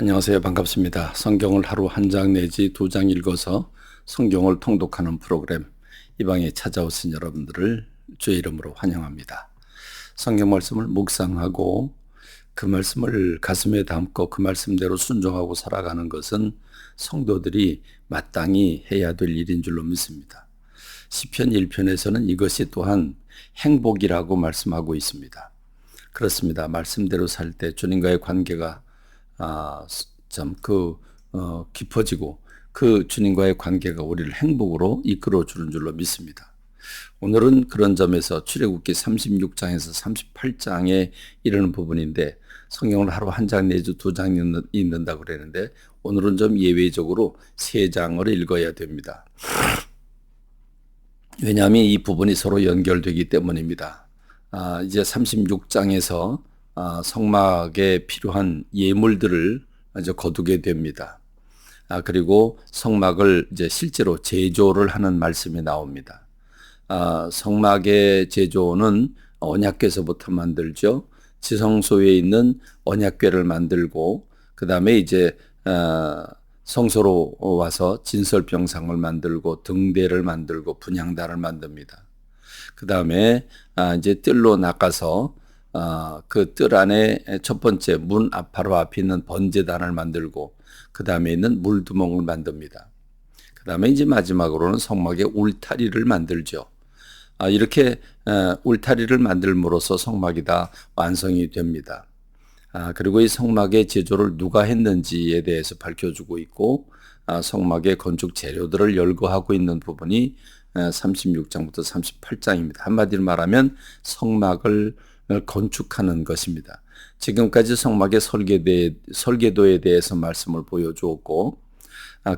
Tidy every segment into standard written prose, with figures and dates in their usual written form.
안녕하세요. 반갑습니다. 성경을 하루 한 장 내지 두 장 읽어서 성경을 통독하는 프로그램 이 방에 찾아오신 여러분들을 주의 이름으로 환영합니다. 성경 말씀을 묵상하고 그 말씀을 가슴에 담고 그 말씀대로 순종하고 살아가는 것은 성도들이 마땅히 해야 될 일인 줄로 믿습니다. 시편 1편에서는 이것이 또한 행복이라고 말씀하고 있습니다. 그렇습니다. 말씀대로 살 때 주님과의 관계가 깊어지고 그 주님과의 관계가 우리를 행복으로 이끌어 주는 줄로 믿습니다. 오늘은 그런 점에서 출애굽기 36장에서 38장에 이르는 부분인데 성경을 하루 한 장 내지 두 장 읽는다고 그랬는데 오늘은 좀 예외적으로 세 장을 읽어야 됩니다. 왜냐하면 이 부분이 서로 연결되기 때문입니다. 이제 36장에서 성막에 필요한 예물들을 이제 거두게 됩니다. 그리고 성막을 이제 실제로 제조를 하는 말씀이 나옵니다. 성막의 제조는 언약궤서부터 만들죠. 지성소에 있는 언약궤를 만들고 그 다음에 이제 성소로 와서 진설병상을 만들고 등대를 만들고 분향단을 만듭니다. 그 다음에 이제 뜰로 나가서 그 뜰 안에 첫 번째 문 바로 앞에 있는 번제단을 만들고 그 다음에 있는 물두멍을 만듭니다. 그 다음에 이제 마지막으로는 성막에 울타리를 만들죠. 이렇게 울타리를 만들므로써 성막이 다 완성이 됩니다. 그리고 이 성막의 제조를 누가 했는지에 대해서 밝혀주고 있고 성막의 건축 재료들을 열거하고 있는 부분이 36장부터 38장입니다. 한마디로 말하면 성막을 건축하는 것입니다. 지금까지 성막의 설계도에 대해서 말씀을 보여주었고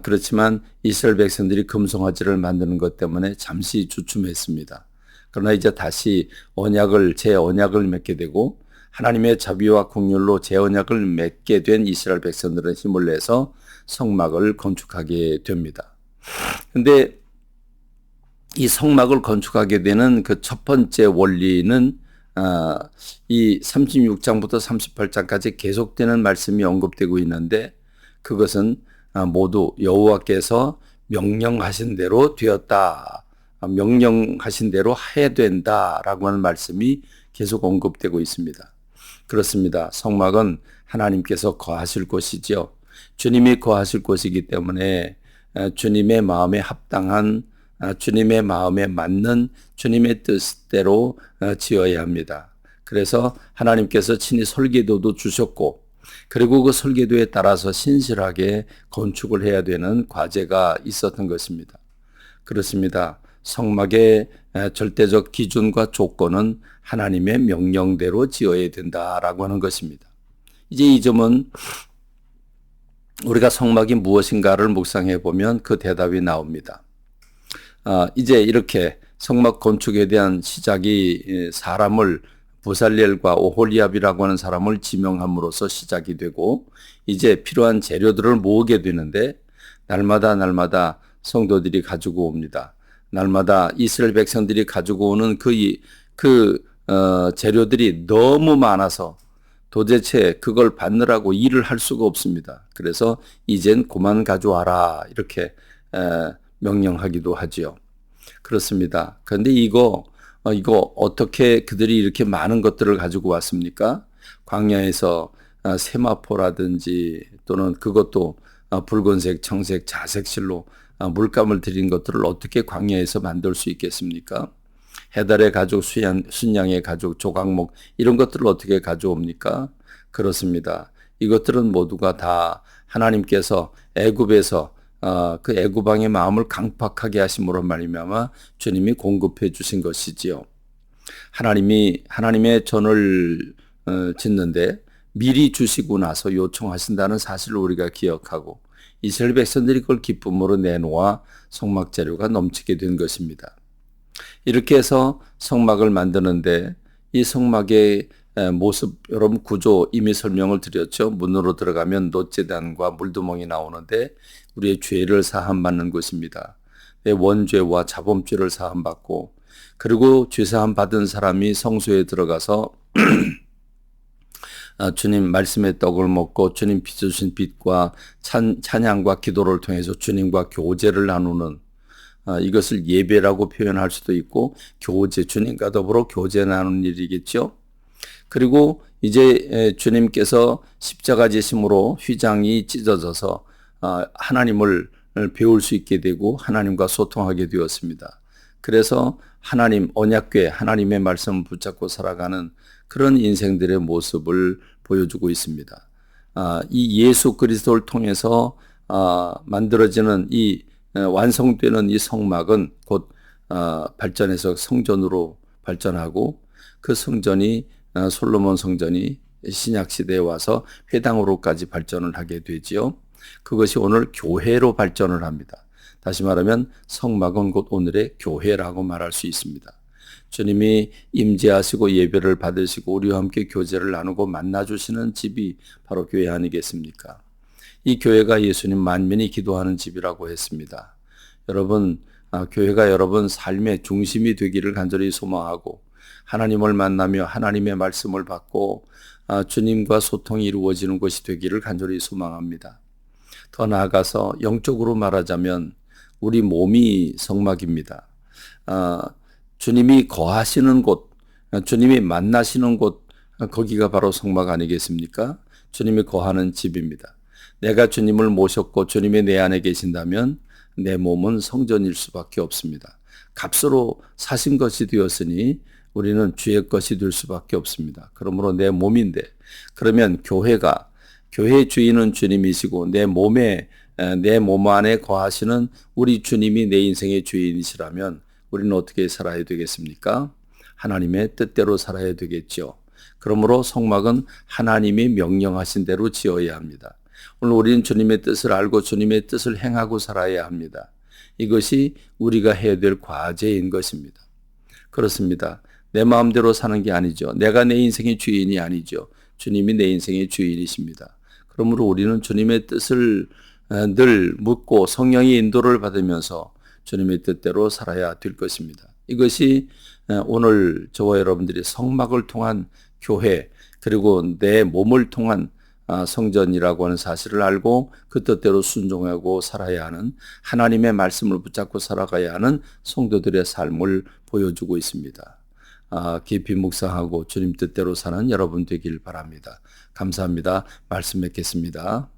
그렇지만 이스라엘 백성들이 금송아지를 만드는 것 때문에 잠시 주춤했습니다. 그러나 이제 다시 제 언약을 맺게 되고 하나님의 자비와 긍휼로 제 언약을 맺게 된 이스라엘 백성들은 힘을 내서 성막을 건축하게 됩니다. 그런데 이 성막을 건축하게 되는 그 첫 번째 원리는 이 36장부터 38장까지 계속되는 말씀이 언급되고 있는데 그것은 모두 여호와께서 명령하신 대로 되었다. 명령하신 대로 해야 된다라고 하는 말씀이 계속 언급되고 있습니다. 그렇습니다. 성막은 하나님께서 거하실 곳이죠. 주님이 거하실 곳이기 때문에 주님의 마음에 합당한 주님의 마음에 맞는 주님의 뜻대로 지어야 합니다. 그래서 하나님께서 친히 설계도도 주셨고 그리고 그 설계도에 따라서 신실하게 건축을 해야 되는 과제가 있었던 것입니다. 그렇습니다. 성막의 절대적 기준과 조건은 하나님의 명령대로 지어야 된다라고 하는 것입니다. 이제 이 점은 우리가 성막이 무엇인가를 묵상해 보면 그 대답이 나옵니다. 이제 이렇게 성막 건축에 대한 시작이 사람을 부살렐과 오홀리압이라고 하는 사람을 지명함으로써 시작이 되고 이제 필요한 재료들을 모으게 되는데 날마다 성도들이 가지고 옵니다. 날마다 이스라엘 백성들이 가지고 오는 재료들이 너무 많아서 도대체 그걸 받느라고 일을 할 수가 없습니다. 그래서 이젠 그만 가져와라 이렇게 명령하기도 하지요. 그렇습니다. 그런데 이거 어떻게 그들이 이렇게 많은 것들을 가지고 왔습니까? 광야에서 세마포라든지 또는 그것도 붉은색, 청색, 자색실로 물감을 들인 것들을 어떻게 광야에서 만들 수 있겠습니까? 해달의 가죽, 순양의 가죽, 조각목 이런 것들을 어떻게 가져옵니까? 그렇습니다. 이것들은 모두가 다 하나님께서 애굽에서 그 애굽 왕의 마음을 강팍하게 하심으로 말미암아 주님이 공급해 주신 것이지요. 하나님의 전을 짓는데 미리 주시고 나서 요청하신다는 사실을 우리가 기억하고 이스라엘 백성들이 그걸 기쁨으로 내놓아 성막 재료가 넘치게 된 것입니다. 이렇게 해서 성막을 만드는데 이 성막의 모습, 여러분 구조 이미 설명을 드렸죠. 문으로 들어가면 놋제단과 물두멍이 나오는데 우리의 죄를 사함받는 곳입니다. 내 원죄와 자범죄를 사함받고 그리고 죄 사함 받은 사람이 성소에 들어가서 주님 말씀의 떡을 먹고 주님 빚으신 빚과 찬양과 기도를 통해서 주님과 교제를 나누는 이것을 예배라고 표현할 수도 있고 교제, 주님과 더불어 교제 나누는 일이겠죠. 그리고 이제 주님께서 십자가 지심으로 휘장이 찢어져서 하나님을 배울 수 있게 되고 하나님과 소통하게 되었습니다. 그래서 하나님 언약궤 하나님의 말씀을 붙잡고 살아가는 그런 인생들의 모습을 보여주고 있습니다. 이 예수 그리스도를 통해서 만들어지는 이 완성되는 이 성막은 곧 발전해서 성전으로 발전하고 그 성전이 솔로몬 성전이 신약 시대에 와서 회당으로까지 발전을 하게 되지요. 그것이 오늘 교회로 발전을 합니다. 다시 말하면 성막은 곧 오늘의 교회라고 말할 수 있습니다. 주님이 임재하시고 예배를 받으시고 우리와 함께 교제를 나누고 만나주시는 집이 바로 교회 아니겠습니까? 이 교회가 예수님 만민이 기도하는 집이라고 했습니다. 여러분, 교회가 여러분 삶의 중심이 되기를 간절히 소망하고 하나님을 만나며 하나님의 말씀을 받고 주님과 소통이 이루어지는 것이 되기를 간절히 소망합니다. 더 나아가서 영적으로 말하자면 우리 몸이 성막입니다. 주님이 거하시는 곳, 주님이 만나시는 곳, 거기가 바로 성막 아니겠습니까? 주님이 거하는 집입니다. 내가 주님을 모셨고 주님이 내 안에 계신다면 내 몸은 성전일 수밖에 없습니다. 값으로 사신 것이 되었으니 우리는 주의 것이 될 수밖에 없습니다. 그러므로 내 몸인데, 그러면 교회의 주인은 주님이시고 내 몸 안에 거하시는 우리 주님이 내 인생의 주인이시라면 우리는 어떻게 살아야 되겠습니까? 하나님의 뜻대로 살아야 되겠죠. 그러므로 성막은 하나님이 명령하신 대로 지어야 합니다. 오늘 우리는 주님의 뜻을 알고 주님의 뜻을 행하고 살아야 합니다. 이것이 우리가 해야 될 과제인 것입니다. 그렇습니다. 내 마음대로 사는 게 아니죠. 내가 내 인생의 주인이 아니죠. 주님이 내 인생의 주인이십니다. 그러므로 우리는 주님의 뜻을 늘 묻고 성령의 인도를 받으면서 주님의 뜻대로 살아야 될 것입니다. 이것이 오늘 저와 여러분들이 성막을 통한 교회 그리고 내 몸을 통한 성전이라고 하는 사실을 알고 그 뜻대로 순종하고 살아야 하는 하나님의 말씀을 붙잡고 살아가야 하는 성도들의 삶을 보여주고 있습니다. 깊이 묵상하고 주님 뜻대로 사는 여러분 되길 바랍니다. 감사합니다. 말씀 맺겠습니다.